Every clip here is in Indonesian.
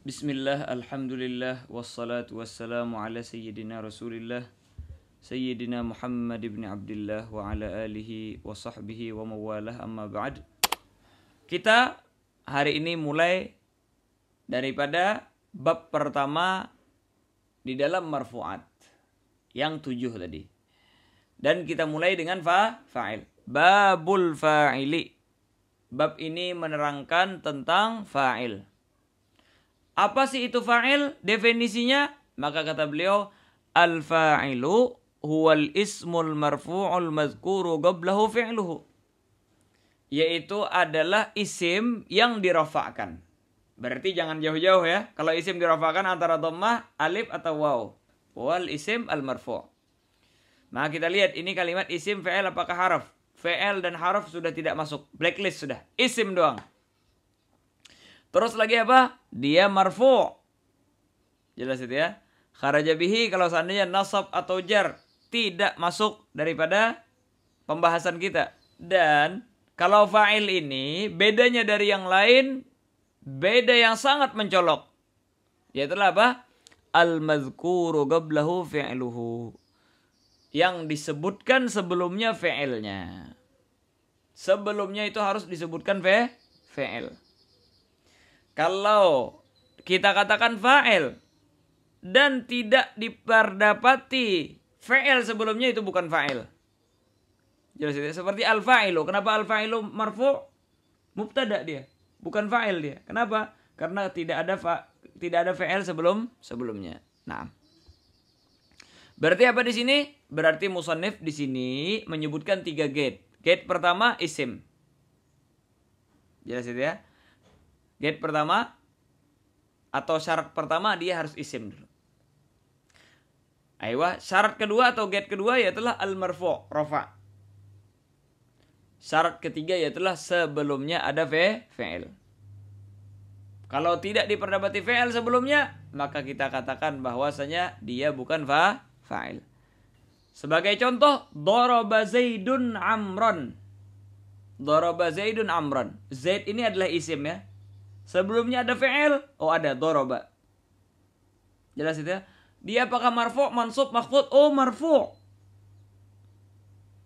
Bismillah, alhamdulillah, wassalatu wassalamu ala sayyidina rasulillah Sayyidina Muhammad ibn Abdullah wa ala alihi wa sahbihi wa mawalah, amma ba'd. Kita hari ini mulai daripada bab pertama di dalam marfu'at yang 7 tadi. Dan kita mulai dengan fa'il. Babul fa'ili. Bab ini menerangkan tentang fa'il. Apa sih itu fa'il? Definisinya, maka kata beliau, al-fa'ilu huwal ismul marfu'ul mazkuru qablahu fi'luhu. Yaitu adalah isim yang dirafa'kan. Berarti jangan jauh-jauh ya. Kalau isim dirafa'kan antara dhammah, alif atau waw. Wal isim al-marfu'. Nah kita lihat ini kalimat isim fi'il apakah haraf? Fi'il dan haraf sudah tidak masuk. Blacklist sudah. Isim doang. Terus lagi apa? Dia marfu'. Jelas itu ya. Kharaja bihi kalau seandainya nasab atau jar tidak masuk daripada pembahasan kita. Dan kalau fa'il ini bedanya dari yang lain, beda yang sangat mencolok. Yaitu apa? Al-mazkuru qablahu fi'luhu. Yang disebutkan sebelumnya fi'ilnya. Sebelumnya itu harus disebutkan fi'il. Kalau kita katakan fa'il dan tidak diperdapati fi'il sebelumnya, itu bukan fa'il. Jelas itu. Seperti al-fa'ilu. Kenapa al-fa'ilu marfu'? Mubtada dia. Bukan fa'il dia. Kenapa? Karena tidak ada fi'il sebelumnya. Nah. Berarti apa di sini? Berarti musannif di sini menyebutkan 3 gate. Gate pertama isim. Jelas itu ya. Gate pertama atau syarat pertama dia harus isim dulu. Aywa, syarat kedua atau gate kedua yaitulah al-marfu', rafa'. Syarat ketiga yaitulah sebelumnya ada fi'il. Kalau tidak diperdapati fi'il sebelumnya, maka kita katakan bahwasanya dia bukan fa'il. Sebagai contoh, daraba Zaidun Amran. Daraba Zaidun Amran. Zaid ini adalah isim ya. Sebelumnya ada fi'il, ada daraba. Jelas itu ya. Dia apakah marfu', mansub, makhfud? Marfu'.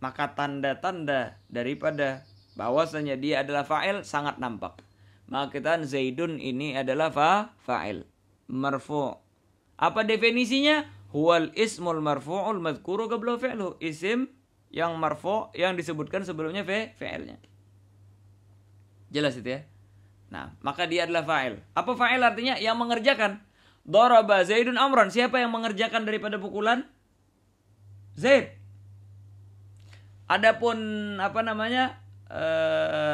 Maka tanda-tanda daripada bahwasanya dia adalah fa'il sangat nampak. Maka kita Zaidun ini adalah fa'il. Marfu'. Apa definisinya? Huwal ismul marfu'ul mazkuru qablahu fi'luhu. Isim yang marfu' yang disebutkan sebelumnya fi'ilnya. Jelas itu ya. Nah, maka dia adalah fa'il. Apa fa'il artinya? Yang mengerjakan. Daraba Zaidun Amran. Siapa yang mengerjakan daripada pukulan? Zaid. Adapun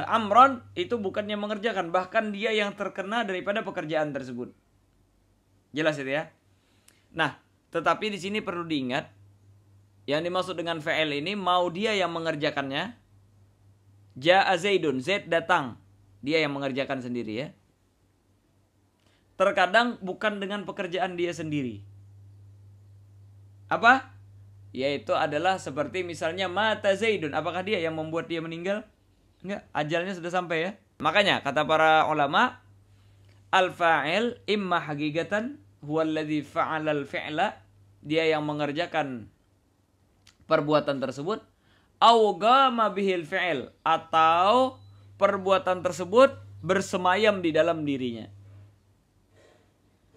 Amran itu bukannya mengerjakan, bahkan dia yang terkena daripada pekerjaan tersebut. Jelas itu ya. Nah, tetapi di sini perlu diingat, yang dimaksud dengan fa'il ini mau dia yang mengerjakannya. Ja'a Zaidun, Zaid datang. Dia yang mengerjakan sendiri ya. Terkadang bukan dengan pekerjaan dia sendiri. Apa? Yaitu adalah seperti misalnya mata Zaidun. Apakah dia yang membuat dia meninggal? Enggak, ajalnya sudah sampai ya. Makanya kata para ulama, al-fa'il imma hagigatan huwallazi fa'alal fi'la, dia yang mengerjakan perbuatan tersebut, au gama bihil fi'il, atau perbuatan tersebut bersemayam di dalam dirinya.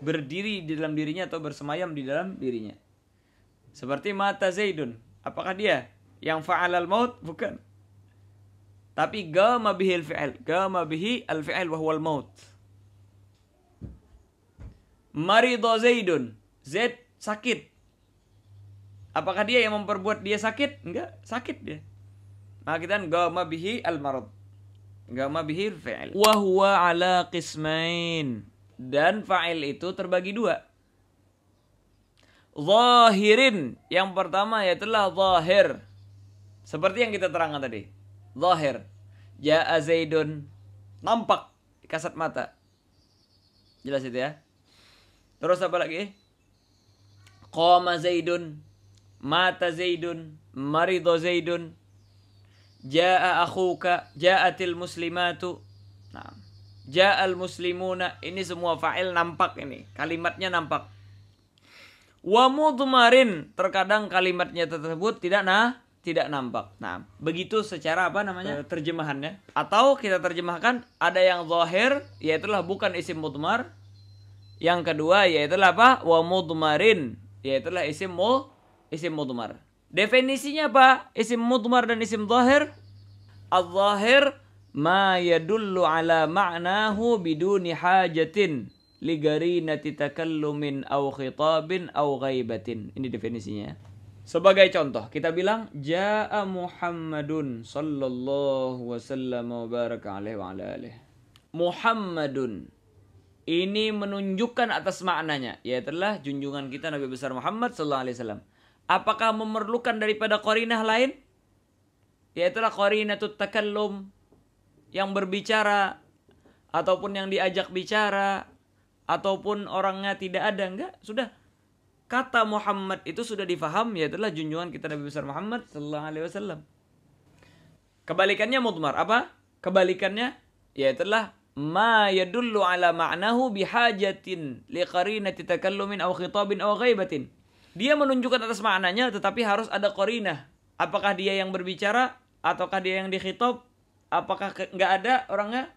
Berdiri di dalam dirinya atau bersemayam di dalam dirinya. Seperti mata Zaidun. Apakah dia yang fa'alal maut? Bukan. Tapi gama bihil fi'il. Gama bihi al-fi'il wa huwal maut. Marida Zaidun. Zaid sakit. Apakah dia yang memperbuat dia sakit? Enggak, sakit dia. Maka kita gama bihi al-marad. Gama bihi al-fi'il. Wa huwa ala qismain. Dan fa'il itu terbagi 2. Zahirin. Yang pertama yaitulah zahir. Seperti yang kita terangkan tadi. Zahir. Ja'a Zaidun. Nampak kasat mata. Jelas itu ya. Terus apa lagi? Qama Zaidun. Mata Zaidun. Marido Zaidun. Ja'a akhuka. Ja'atil muslimatu. Nah. Ja'al muslimuna, ini semua fa'il nampak ini. Kalimatnya nampak. Wa mudmarin, terkadang kalimatnya tersebut tidak nampak. Nah, begitu secara apa namanya? Terjemahannya. Atau kita terjemahkan ada yang zahir, yaitulah bukan isim mudmar. Yang kedua yaitulah apa? Wa mudmarin, yaitulah isim mudmar. Definisinya apa? Isim mudmar dan isim zahir. Al-zahir ma yadullu ala ma'nahu biduni hajatin ligarinati takallumin aw khitabin aw ghaibatin. Ini definisinya. Sebagai contoh, kita bilang jaa Muhammadun sallallahu wasallam wa baraka alaihi wa ala alihi. Muhammadun. Ini menunjukkan atas maknanya, yaitulah junjungan kita Nabi besar Muhammad sallallahu alaihi wasallam. Apakah memerlukan daripada qarinah lain? Yaitulah qarinatut takallum, yang berbicara ataupun yang diajak bicara, ataupun orangnya tidak ada, enggak, sudah. Kata Muhammad itu sudah difaham, yaitulah junjungan kita Nabi besar Muhammad sallallahu alaihi wasallam. Kebalikannya mudmar, apa? Kebalikannya yaitulah ma yadullu ala ma'nahu bihajatin liqarinati takallumin aw khitabin aw ghaibatin. Dia menunjukkan atas maknanya tetapi harus ada qarinah. Apakah dia yang berbicara ataukah dia yang dikhitab? Apakah enggak ada orangnya?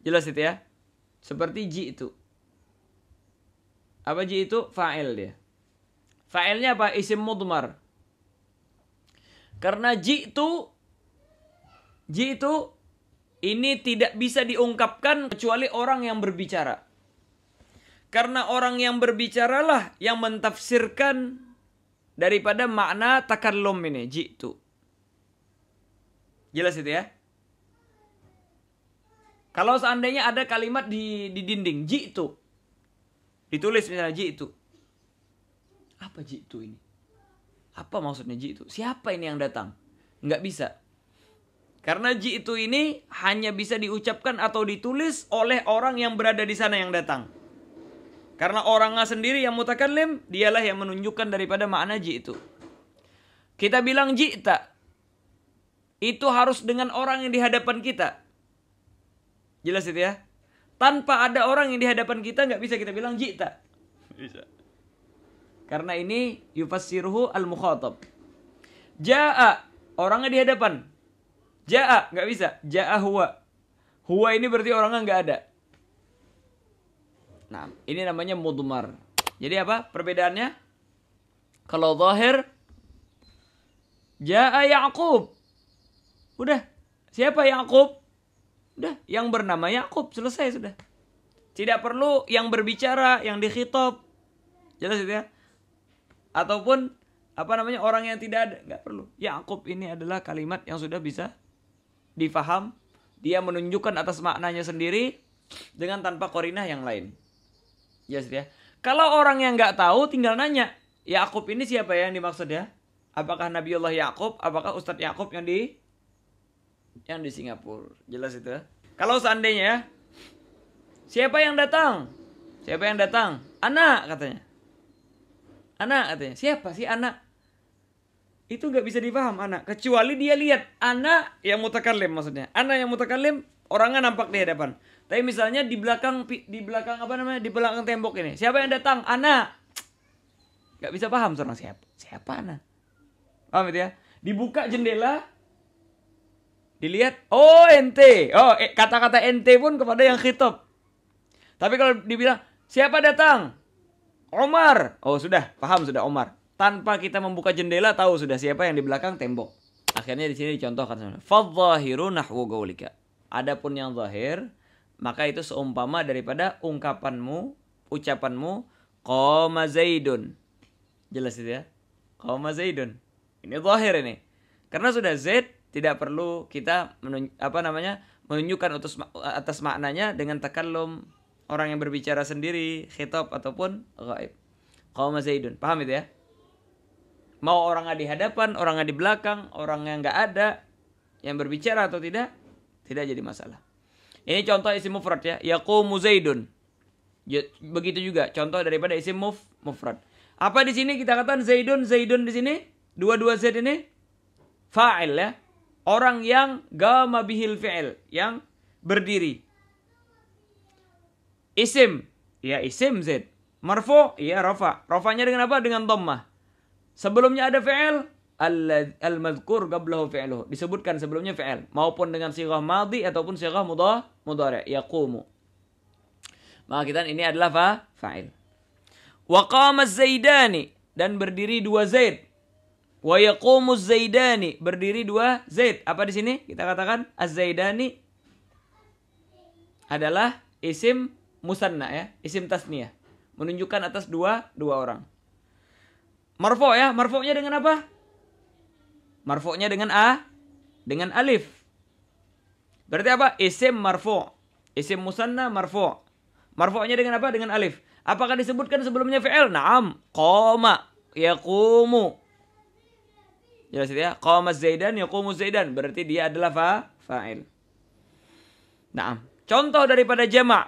Jelas itu ya. Seperti ji itu. Apa ji itu? Fa'il dia. Fa'ilnya apa? Isim mudmar. Karena ji itu ini tidak bisa diungkapkan kecuali orang yang berbicara. Karena orang yang berbicaralah yang mentafsirkan daripada makna takallum ini, ji itu. Jelas itu ya. Kalau seandainya ada kalimat di dinding, ji itu. Ditulis misalnya ji itu. Apa ji itu ini? Apa maksudnya ji itu? Siapa ini yang datang? Nggak bisa. Karena ji itu ini hanya bisa diucapkan atau ditulis oleh orang yang berada di sana yang datang. Karena orangnya sendiri yang mutakallim, dialah yang menunjukkan daripada makna ji itu. Kita bilang ji'ta. Itu harus dengan orang yang di hadapan kita. Jelas itu ya. Tanpa ada orang yang di hadapan kita nggak bisa kita bilang ji'ta. Bisa. Karena ini yufassiruhu al-mukhatab. Ja'a, orangnya di hadapan. Ja'a, nggak bisa. Ja'a huwa. Huwa ini berarti orangnya nggak ada. Nah, ini namanya mudmar. Jadi apa perbedaannya? Kalau zahir, Ja'a Ya'qub. Udah, siapa Ya'qub? Udah, yang bernama Ya'qub, selesai sudah. Tidak perlu yang berbicara, yang dikhitab. Jelas itu ya. Ataupun apa namanya orang yang tidak ada, nggak perlu. Ya'qub ini adalah kalimat yang sudah bisa difaham. Dia menunjukkan atas maknanya sendiri dengan tanpa qarinah yang lain. Jelas ya. Kalau orang yang nggak tahu tinggal nanya, Ya'qub ini siapa yang dimaksud ya? Apakah Nabiullah Ya'qub? Apakah Ustadz Ya'qub yang di Singapura? Jelas itu ya. Kalau seandainya ya, siapa yang datang? Siapa yang datang? Anak katanya. Anak katanya. Siapa sih anak? Itu nggak bisa dipaham anak. Kecuali dia lihat anak yang mutakallim maksudnya. Anak yang mutakallim orangnya nampak di hadapan. Tapi misalnya di belakang apa namanya? Di belakang tembok ini. Siapa yang datang? Anak. Nggak bisa paham seorang siapa. Siapa anak? Paham itu ya? Dibuka jendela. Dilihat, oh ente. Oh, kata-kata ente pun kepada yang khitab. Tapi kalau dibilang, siapa datang? Omar. Oh sudah, paham sudah Omar. Tanpa kita membuka jendela, tahu sudah siapa yang di belakang tembok. Akhirnya di sini dicontohkan. Fadzahiru nahwu qaulika. Adapun yang zahir, maka itu seumpama daripada ungkapanmu, ucapanmu, qama Zaidun. Jelas itu ya? Qama Zaidun. Ini zahir ini. Karena sudah Zaid, tidak perlu kita menunjukkan atas maknanya dengan takallum orang yang berbicara sendiri, khitab ataupun ghaib. Qama Zaidun. Paham itu ya? Mau orangnya di hadapan, orangnya di belakang, orangnya nggak ada, yang berbicara atau tidak jadi masalah. Ini contoh isim mufrad ya. Yaqumu Zaidun. Begitu juga contoh daripada isim mufrad. Apa di sini kita katakan Zaidun di sini? Dua-dua Z ini fa'il ya. Orang yang gama bihil fi'il, yang berdiri. Isim, ya isim Zaid. Marfu, ya rafa. Rafanya dengan apa? Dengan dhammah. Sebelumnya ada fi'il, al-madhkur qablahu fi'luhu. Disebutkan sebelumnya fi'il. Maupun dengan sighah madhi ataupun sighah mudhari'. Yaqumu. Maka kita ini adalah fa'il. Wa qama az-zaidani. Dan berdiri dua Zaid. Wa yaqumu az-zaidani. Berdiri dua Zaid. Apa di sini? Kita katakan az-zaidani adalah isim musanna ya. Isim tasniyah. Menunjukkan atas dua orang. Marfu ya. Marfu'nya dengan apa? Marfu'nya dengan dengan alif. Berarti apa? Isim marfu'. Isim musanna marfu'. Marfu'nya dengan apa? Dengan alif. Apakah disebutkan sebelumnya fi'il? Naam. Qama yaqumu. Jelas itu ya. Qama zaidan yaqumu zaidan. Berarti dia adalah fa'il. Naam. Contoh daripada jama'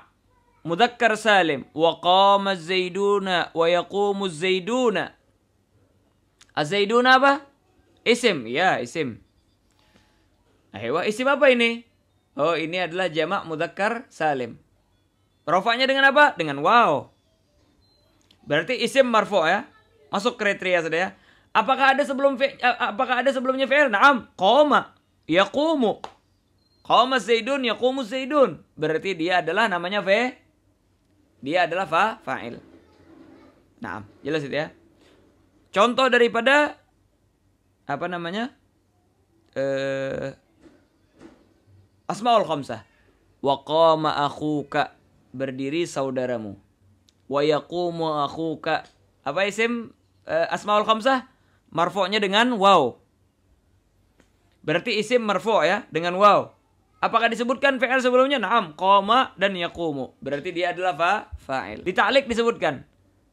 mudzakkar salim. Wa qama zaiduna wa yaqumu zaiduna. Az-zaiduna apa? Isim, ya isim. Ayo, isim apa ini? Oh, ini adalah jamak mudzakkar salim. Rafa'nya dengan apa? Dengan waw. Berarti isim marfu ya. Masuk kriteria sudah ya. Apakah ada sebelumnya fi'il? Naam, qama yaqumu. Qama zaidun yaqumu zaidun. Berarti dia adalah namanya dia adalah fa'il. Naam, jelas itu ya. Contoh daripada apa namanya? Asmaul khamsah. Wa qama akhuka, berdiri saudaramu. Wa yaqumu akhuka. Apa isim asmaul khamsah? Marfu'nya dengan waw. Berarti isim marfu' ya, dengan waw. Apakah disebutkan fi'il sebelumnya? Naam, qama dan yaqumu. Berarti dia adalah fa'il. Di ta'liq disebutkan.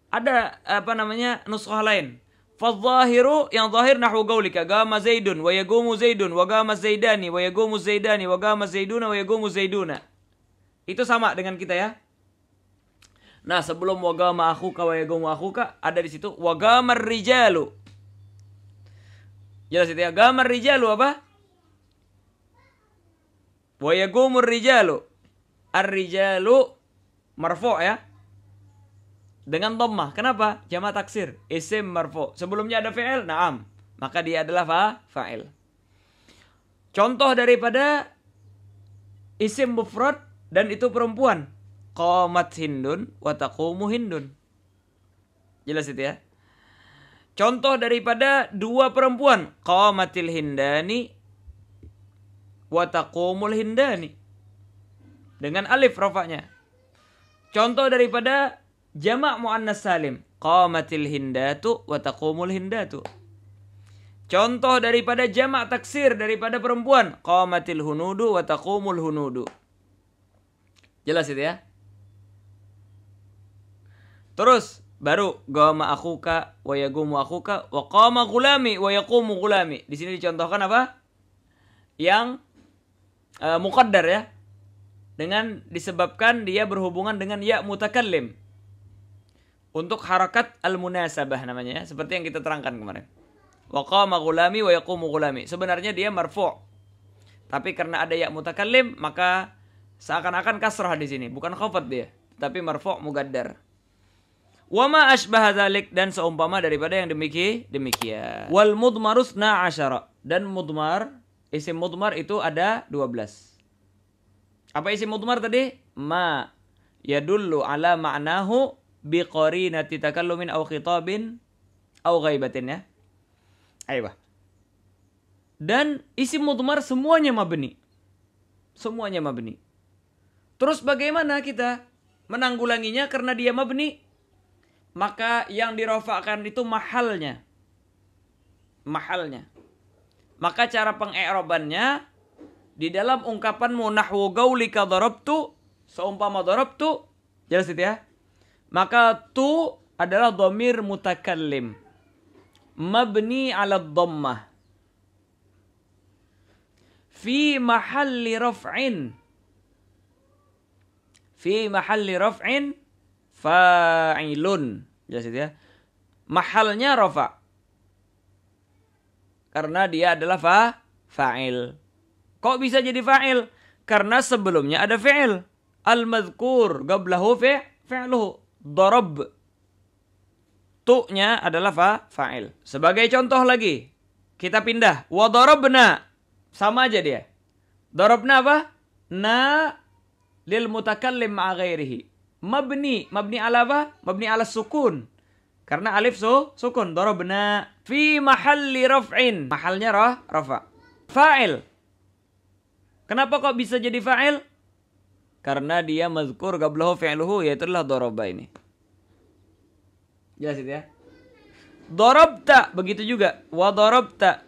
Ada apa namanya? Nuskhah lain. Fadzahiru, yang zahir nahwu qaulika qama zaidun wa yaqumu zaidun wa qama zaidani wa yaqumu zaidani wa qama zaiduna wa yaqumu zaiduna. Itu sama dengan kita ya. Nah, sebelum wa qama akhuka wa yaqumu akhuka ada di situ wa qamar rijalu. Jelas itu ya. Qamar rijalu apa? Wa yaqumur rijalu. Ar-rijalu marfu' ya. Dengan dhammah. Kenapa? Jamak taksir. Isim marfu'. Sebelumnya ada fi'il? Naam. Maka dia adalah fa'il. Contoh daripada isim mufrad dan itu perempuan. Qamat hindun wa taqumu hindun. Jelas itu ya. Contoh daripada dua perempuan. Qamatil hindani wa taqumul hindani. Dengan alif rafa'nya. Contoh daripada jamak muannas salim. Qamatil hindatu wa taqumul hindatu. Contoh daripada jamak taksir daripada perempuan. Qamatil hunudu wa taqumul hunudu. Jelas itu ya. Terus baru qama akhuka wa yaqumu akhuka wa qama gulami wa yaqumu gulami. Di sini dicontohkan apa? Yang muqaddar ya. Dengan disebabkan dia berhubungan dengan ya mutakallim. Untuk harakat al-munasabah namanya ya. Seperti yang kita terangkan kemarin. Wa qama gulami wa yaqumu gulami. Sebenarnya dia marfu'. Tapi karena ada ya mutakallim maka seakan-akan kasrah di sini, bukan khafat dia, tapi marfu' mugaddar. Wa ma asbah dzalik, dan seumpama daripada yang demikian. Wal mudmarus 12, dan mudmar, isim mudmar itu ada 12. Apa isim mudmar tadi? Ma yadullu ala ma'nahu biqarinati takallumin aw khitabin aw ghaibatin ya. Ayo. Dan isim mudmar semuanya mabni. Semuanya mabni. Terus bagaimana kita menanggulanginya karena dia mabni? Maka yang dirofakkan itu mahalnya. Mahalnya. Maka cara peng'irabannya di dalam ungkapanmu nahwu qaulika darabtu, seumpama darabtu, jelas itu ya. Maka tu adalah dhamir mutakallim mabni 'ala dhammah fi mahalli raf'in. Fi mahalli raf'in fa'ilun. Jelas itu ya. Mahalnya rafa. Karena dia adalah fa'il. Kok bisa jadi fa'il? Karena sebelumnya ada fi'il. Al-madhkur qablahu fi'luhu. Darab. Tu-nya adalah fa'il. Sebagai contoh lagi, kita pindah. Wa darabna. Sama aja dia. Darabna apa? Na lil mutakallim ma'a ghairihi. Mabni ala apa? Mabni ala sukun. Karena alif sukun. Darabna fi mahalli raf'in. Mahalnya rafa. Fa'il. Kenapa kok bisa jadi fa'il? Karena dia mazkur qablahu fi'luhu, yaitu adalah daraba ini. Jelas itu ya. Darabta, begitu juga. Wa darabta.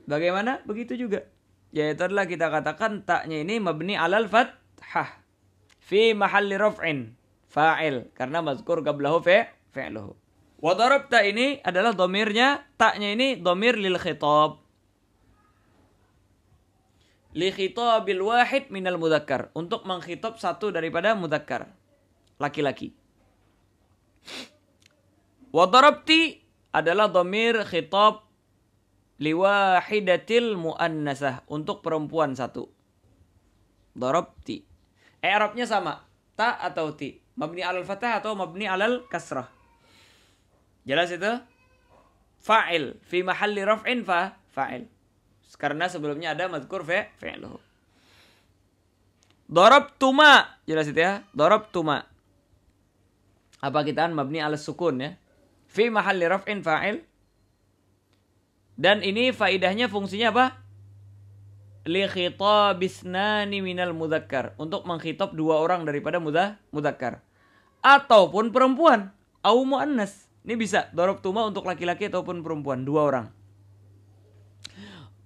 Bagaimana? Begitu juga. Yaitu adalah kita katakan taknya ini mabni alal fathah. Fi mahalli raf'in. Fa'il. Karena mazkur qablahu fi'luhu. Wa darabta ini adalah domirnya. Taknya ini domir lil khitab. Li khitabil wahid minal mudzakkar. Untuk mengkhitab satu daripada mudzakkar. Laki-laki. Wa darabti adalah domir khitab liwahidatil muannasah. Untuk perempuan satu. Darabti. I'rabnya sama. Ta atau ti. Mabni alal fathah atau mabni alal kasrah. Jelas itu? Fa'il. Fi mahalli raf'in fa'il. Karena sebelumnya ada mazkur fi'luhu. Darabtuma. Jelas itu ya? Darabtuma. Apa kitaan mabni ala sukun ya? Fi mahalli raf'in fa'il. Dan ini faidahnya fungsinya apa? Li khitabisnani minal mudzakkar. Untuk mengkhitab dua orang daripada mudzakkar. Ataupun perempuan. Au muannas. Ini bisa. Darabtuma untuk laki-laki ataupun perempuan. Dua orang.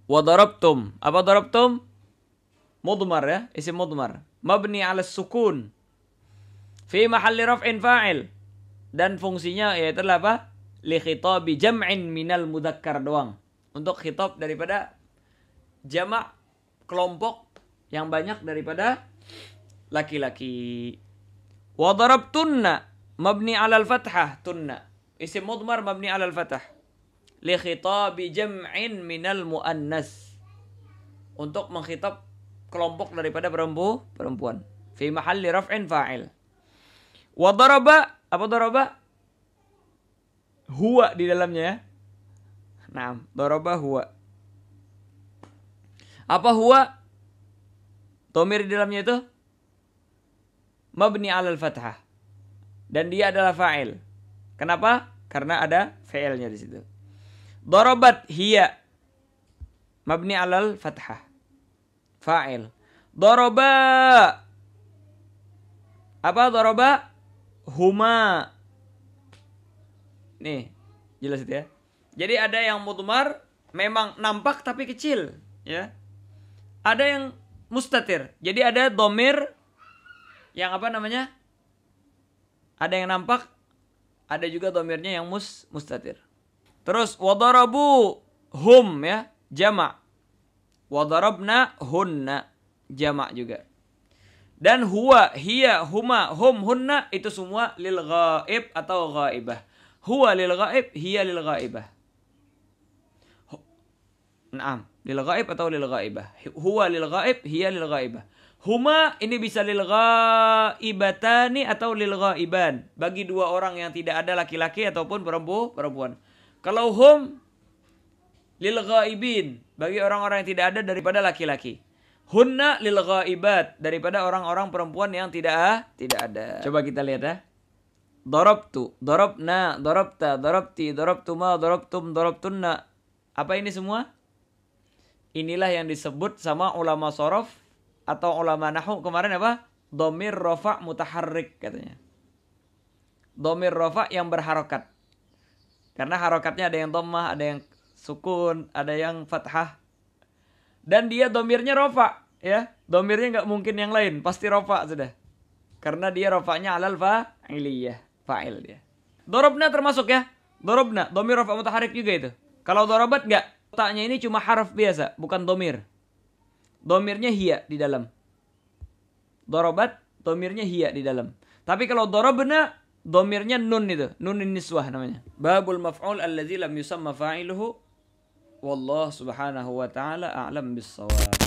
Wa darabtum. Apa darabtum? Mudmar ya. Isim mudmar. Mabni ala sukun. Fi mahalli raf'in fa'il. Dan fungsinya yaitu apa? Li khitabi jam'in minal mudzakkar doang. Untuk khitab daripada jamak kelompok yang banyak daripada laki-laki. Wa darabtunna. Mabni ala al-fathah. Tunna. Isim mudmar mabni ala al-fathah. Li khitabi jam'in minal muannas. Untuk mengkhitab kelompok daripada perempuan. Fi mahalli raf'in fa'il. Wa daraba. Apa daraba? Huwa di dalamnya ya. Naam, daraba huwa. Apa huwa? Dhamir di dalamnya itu mabni 'alal fathah. Dan dia adalah fa'il. Kenapa? Karena ada fi'ilnya di situ. Darabat hiya mabni 'alal fathah. Fa'il. Daraba. Apa daraba? Huma. Nih, jelas itu ya. Jadi ada yang mudmar memang nampak tapi kecil, ya. Ada yang mustatir. Jadi ada dhamir yang apa namanya? Ada yang nampak, ada juga dhamirnya yang mustatir. Terus wadarabu hum ya, jama'. Wadarabna hunna, jama' juga. Dan huwa, hiya, huma, hum, hunna itu semua lil ghaib atau ghaibah. Huwa lil ghaib, hiya lil ghaibah. Naam, lil ghaib atau lil ghaibah. Huwa lil ghaib, hiya lil ghaibah. Huma ini bisa lil ghaibatani atau lil ghaiban. Bagi dua orang yang tidak ada laki-laki ataupun perempuan. Kalau hum lil ghaibin, bagi orang-orang yang tidak ada daripada laki-laki. Hunna lil ghaibat, daripada orang-orang perempuan yang tidak ada. Coba kita lihat ya. Darabtu, darabna, darabta, darabti, darabtuma, darabtum, darabtunna. Apa ini semua? Inilah yang disebut sama ulama shorof atau ulama nahwu kemarin apa? Dhamir rafa' mutaharrik katanya. Dhamir rafa' yang berharokat. Karena harokatnya ada yang dhammah, ada yang sukun, ada yang fathah. Dan dia dhamirnya rafa', ya. Dhamirnya enggak mungkin yang lain, pasti rafa' sudah. Karena dia rafa'nya alal fa'iliyah, fa'il dia. Darabna termasuk ya. Darabna, dhamir rafa' mutaharrik juga itu. Kalau darabat enggak, taknya ini cuma harf biasa, bukan dhamir. Dhamirnya hiya di dalam. Darabat, dhamirnya hiya di dalam. Tapi kalau darabna, dhamirnya nun itu, nunin niswah namanya. Babul maf'ul alladzi lam yusamma fa'iluhu. Wallahu subhanahu wa ta'ala a'lam bis-shawab.